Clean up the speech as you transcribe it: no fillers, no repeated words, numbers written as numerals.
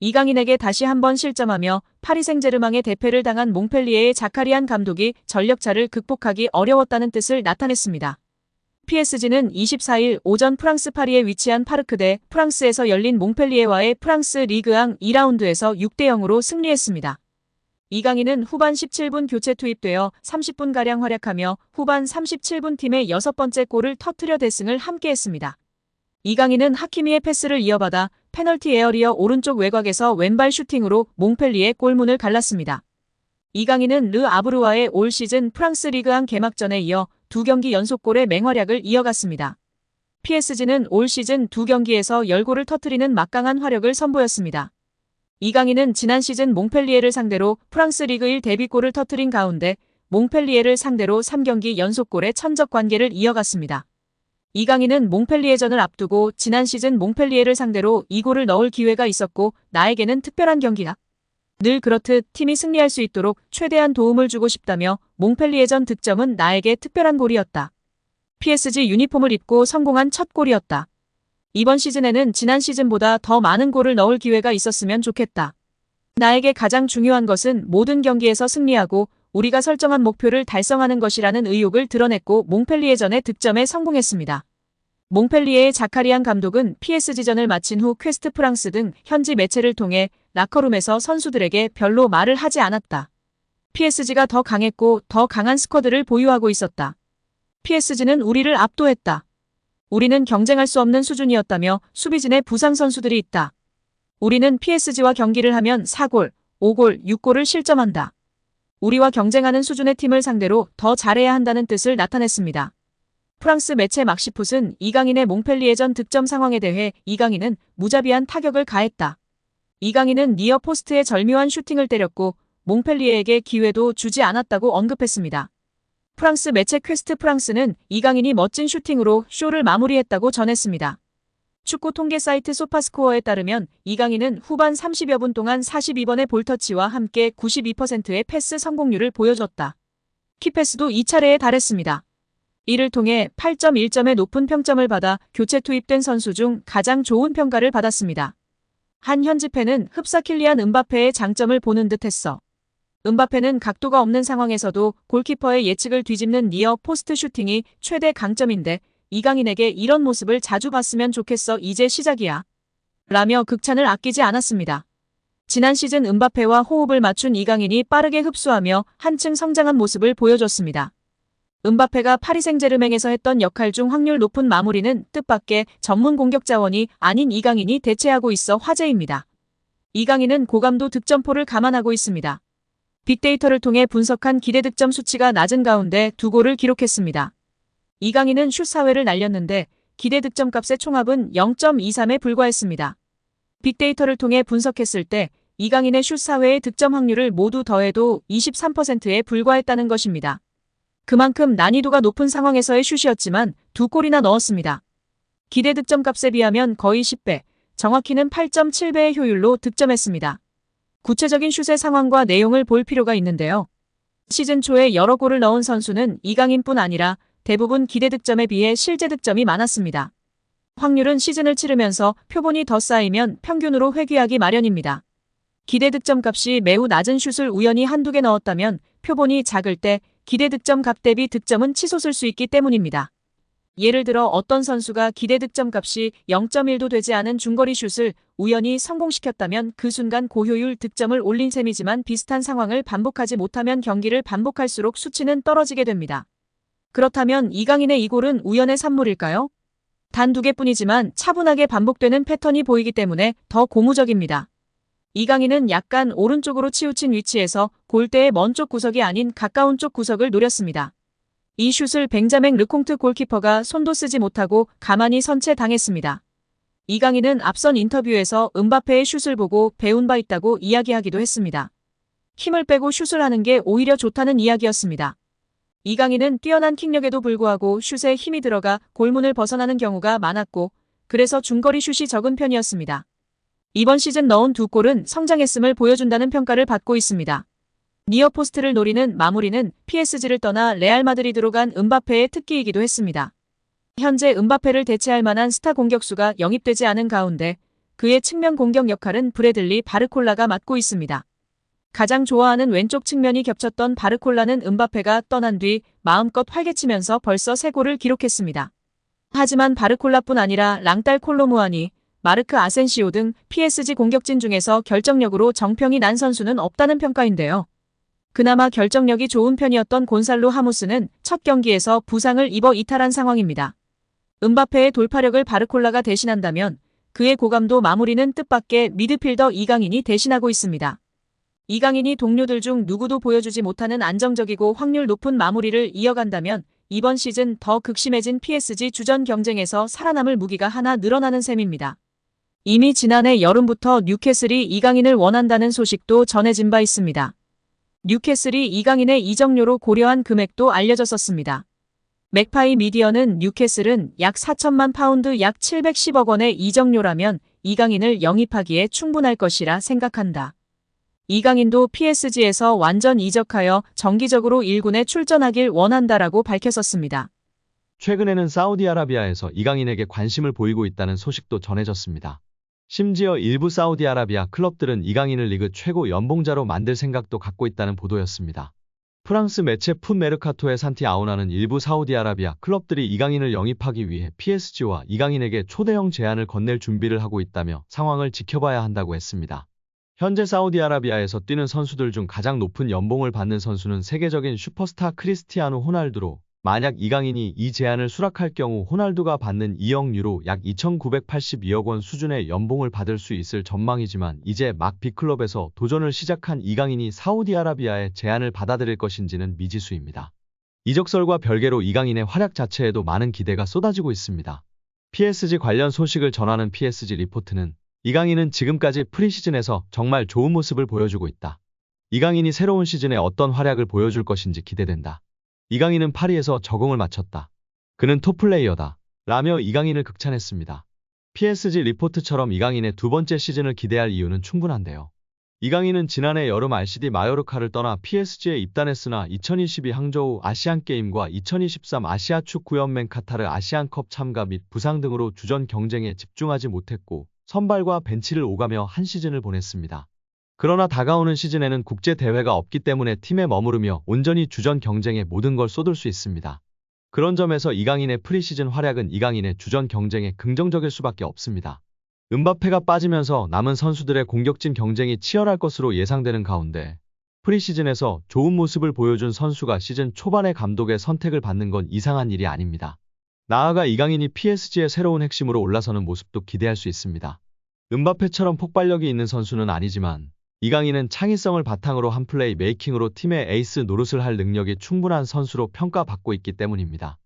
이강인에게 다시 한번 실점하며 파리 생제르맹의 대패를 당한 몽펠리에의 자카리안 감독이 전력차를 극복하기 어려웠다는 뜻을 나타냈습니다. PSG는 24일 오전 프랑스 파리에 위치한 파르크 대 프랑스에서 열린 몽펠리에와의 프랑스 리그앙 2라운드에서 6대0으로 승리했습니다. 이강인은 후반 17분 교체 투입되어 30분가량 활약하며 후반 37분 팀의 6번째 골을 터뜨려 대승을 함께했습니다. 이강인은 하키미의 패스를 이어받아 페널티 에어리어 오른쪽 외곽에서 왼발 슈팅으로 몽펠리에 골문을 갈랐습니다. 이강인은 르 아브르와의 올 시즌 프랑스 리그앙 개막전에 이어 2경기 연속골의 맹활약을 이어갔습니다. PSG는 올 시즌 2경기에서 10골을 터뜨리는 막강한 화력을 선보였습니다. 이강인은 지난 시즌 몽펠리에를 상대로 프랑스 리그 1 데뷔골을 터뜨린 가운데 몽펠리에를 상대로 3경기 연속골의 천적 관계를 이어갔습니다. 이강인은 몽펠리에전을 앞두고 지난 시즌 몽펠리에를 상대로 2골을 넣을 기회가 있었고 나에게는 특별한 경기다. 늘 그렇듯 팀이 승리할 수 있도록 최대한 도움을 주고 싶다며 몽펠리에전 득점은 나에게 특별한 골이었다. PSG 유니폼을 입고 성공한 첫 골이었다. 이번 시즌에는 지난 시즌보다 더 많은 골을 넣을 기회가 있었으면 좋겠다. 나에게 가장 중요한 것은 모든 경기에서 승리하고 우리가 설정한 목표를 달성하는 것이라는 의욕을 드러냈고 몽펠리에전의 득점에 성공했습니다. 몽펠리에의 자카리안 감독은 PSG전을 마친 후 퀘스트 프랑스 등 현지 매체를 통해 라커룸에서 선수들에게 별로 말을 하지 않았다. PSG가 더 강했고 더 강한 스쿼드를 보유하고 있었다. PSG는 우리를 압도했다. 우리는 경쟁할 수 없는 수준이었다며 수비진에 부상 선수들이 있다. 우리는 PSG와 경기를 하면 4골, 5골, 6골을 실점한다. 우리와 경쟁하는 수준의 팀을 상대로 더 잘해야 한다는 뜻을 나타냈습니다. 프랑스 매체 막시풋은 이강인의 몽펠리에전 득점 상황에 대해 이강인은 무자비한 타격을 가했다. 이강인은 니어 포스트에 절묘한 슈팅을 때렸고 몽펠리에에게 기회도 주지 않았다고 언급했습니다. 프랑스 매체 퀘스트 프랑스는 이강인이 멋진 슈팅으로 쇼를 마무리했다고 전했습니다. 축구 통계 사이트 소파스코어에 따르면 이강인은 후반 30여 분 동안 42번의 볼터치와 함께 92%의 패스 성공률을 보여줬다. 키패스도 2차례에 달했습니다. 이를 통해 8.1점의 높은 평점을 받아 교체 투입된 선수 중 가장 좋은 평가를 받았습니다. 한 현지 팬은 흡사 킬리안 음바페의 장점을 보는 듯했어. 음바페는 각도가 없는 상황에서도 골키퍼의 예측을 뒤집는 니어 포스트 슈팅이 최대 강점인데 이강인에게 이런 모습을 자주 봤으면 좋겠어. 이제 시작이야. 라며 극찬을 아끼지 않았습니다. 지난 시즌 음바페와 호흡을 맞춘 이강인이 빠르게 흡수하며 한층 성장한 모습을 보여줬습니다. 음바페가 파리 생제르맹에서 했던 역할 중 확률 높은 마무리는 뜻밖의 전문 공격 자원이 아닌 이강인이 대체하고 있어 화제입니다. 이강인은 고감도 득점포를 감안하고 있습니다. 빅데이터를 통해 분석한 기대 득점 수치가 낮은 가운데 2골을 기록했습니다. 이강인은 슛 4회를 날렸는데 기대 득점값의 총합은 0.23에 불과했습니다. 빅데이터를 통해 분석했을 때 이강인의 슛 4회의 득점 확률을 모두 더해도 23%에 불과했다는 것입니다. 그만큼 난이도가 높은 상황에서의 슛이었지만 2골이나 넣었습니다. 기대 득점값에 비하면 거의 10배, 정확히는 8.7배의 효율로 득점했습니다. 구체적인 슛의 상황과 내용을 볼 필요가 있는데요. 시즌 초에 여러 골을 넣은 선수는 이강인뿐 아니라 대부분 기대 득점에 비해 실제 득점이 많았습니다. 확률은 시즌을 치르면서 표본이 더 쌓이면 평균으로 회귀하기 마련입니다. 기대 득점 값이 매우 낮은 슛을 우연히 한두 개 넣었다면 표본이 작을 때 기대 득점 값 대비 득점은 치솟을 수 있기 때문입니다. 예를 들어 어떤 선수가 기대 득점 값이 0.1도 되지 않은 중거리 슛을 우연히 성공시켰다면 그 순간 고효율 득점을 올린 셈이지만 비슷한 상황을 반복하지 못하면 경기를 반복할수록 수치는 떨어지게 됩니다. 그렇다면 이강인의 이 골은 우연의 산물일까요? 단 2개뿐이지만 차분하게 반복되는 패턴이 보이기 때문에 더 고무적입니다. 이강인은 약간 오른쪽으로 치우친 위치에서 골대의 먼 쪽 구석이 아닌 가까운 쪽 구석을 노렸습니다. 이 슛을 벤자맹 르콩트 골키퍼가 손도 쓰지 못하고 가만히 선체 당했습니다. 이강인은 앞선 인터뷰에서 음바페의 슛을 보고 배운 바 있다고 이야기하기도 했습니다. 힘을 빼고 슛을 하는 게 오히려 좋다는 이야기였습니다. 이강인은 뛰어난 킥력에도 불구하고 슛에 힘이 들어가 골문을 벗어나는 경우가 많았고 그래서 중거리 슛이 적은 편이었습니다. 이번 시즌 넣은 2골은 성장했음을 보여준다는 평가를 받고 있습니다. 니어 포스트를 노리는 마무리는 PSG를 떠나 레알 마드리드로 간 음바페의 특기이기도 했습니다. 현재 음바페를 대체할 만한 스타 공격수가 영입되지 않은 가운데 그의 측면 공격 역할은 브래들리 바르콜라가 맡고 있습니다. 가장 좋아하는 왼쪽 측면이 겹쳤던 바르콜라는 음바페가 떠난 뒤 마음껏 활개치면서 벌써 3골을 기록했습니다. 하지만 바르콜라뿐 아니라 랑딸 콜로무아니, 마르크 아센시오 등 PSG 공격진 중에서 결정력으로 정평이 난 선수는 없다는 평가인데요. 그나마 결정력이 좋은 편이었던 곤살로 하무스는 첫 경기에서 부상을 입어 이탈한 상황입니다. 음바페의 돌파력을 바르콜라가 대신한다면 그의 고감도 마무리는 뜻밖의 미드필더 이강인이 대신하고 있습니다. 이강인이 동료들 중 누구도 보여주지 못하는 안정적이고 확률 높은 마무리를 이어간다면 이번 시즌 더 극심해진 PSG 주전 경쟁에서 살아남을 무기가 하나 늘어나는 셈입니다. 이미 지난해 여름부터 뉴캐슬이 이강인을 원한다는 소식도 전해진 바 있습니다. 뉴캐슬이 이강인의 이적료로 고려한 금액도 알려졌었습니다. 맥파이 미디어는 뉴캐슬은 약 4천만 파운드 약 710억 원의 이적료라면 이강인을 영입하기에 충분할 것이라 생각한다. 이강인도 PSG에서 완전 이적하여 정기적으로 1군에 출전하길 원한다라고 밝혔었습니다. 최근에는 사우디아라비아에서 이강인에게 관심을 보이고 있다는 소식도 전해졌습니다. 심지어 일부 사우디아라비아 클럽들은 이강인을 리그 최고 연봉자로 만들 생각도 갖고 있다는 보도였습니다. 프랑스 매체 풋 메르카토의 산티 아우나는 일부 사우디아라비아 클럽들이 이강인을 영입하기 위해 PSG와 이강인에게 초대형 제안을 건넬 준비를 하고 있다며 상황을 지켜봐야 한다고 했습니다. 현재 사우디아라비아에서 뛰는 선수들 중 가장 높은 연봉을 받는 선수는 세계적인 슈퍼스타 크리스티아노 호날두로, 만약 이강인이 이 제안을 수락할 경우 호날두가 받는 2억 유로 약 2,982억 원 수준의 연봉을 받을 수 있을 전망이지만 이제 막 B클럽에서 도전을 시작한 이강인이 사우디아라비아의 제안을 받아들일 것인지는 미지수입니다. 이적설과 별개로 이강인의 활약 자체에도 많은 기대가 쏟아지고 있습니다. PSG 관련 소식을 전하는 PSG 리포트는 이강인은 지금까지 프리시즌에서 정말 좋은 모습을 보여주고 있다. 이강인이 새로운 시즌에 어떤 활약을 보여줄 것인지 기대된다. 이강인은 파리에서 적응을 마쳤다. 그는 톱플레이어다. 라며 이강인을 극찬했습니다. PSG 리포트처럼 이강인의 두 번째 시즌을 기대할 이유는 충분한데요. 이강인은 지난해 여름 RCD 마요르카를 떠나 PSG에 입단했으나 2022 항저우 아시안게임과 2023 아시아 축구연맹 카타르 아시안컵 참가 및 부상 등으로 주전 경쟁에 집중하지 못했고 선발과 벤치를 오가며 한 시즌을 보냈습니다. 그러나 다가오는 시즌에는 국제대회가 없기 때문에 팀에 머무르며 온전히 주전 경쟁에 모든 걸 쏟을 수 있습니다. 그런 점에서 이강인의 프리시즌 활약은 이강인의 주전 경쟁에 긍정적일 수밖에 없습니다. 음바페가 빠지면서 남은 선수들의 공격진 경쟁이 치열할 것으로 예상되는 가운데 프리시즌에서 좋은 모습을 보여준 선수가 시즌 초반에 감독의 선택을 받는 건 이상한 일이 아닙니다. 나아가 이강인이 PSG의 새로운 핵심으로 올라서는 모습도 기대할 수 있습니다. 음바페처럼 폭발력이 있는 선수는 아니지만 이강인은 창의성을 바탕으로 한 플레이 메이킹으로 팀의 에이스 노릇을 할 능력이 충분한 선수로 평가받고 있기 때문입니다.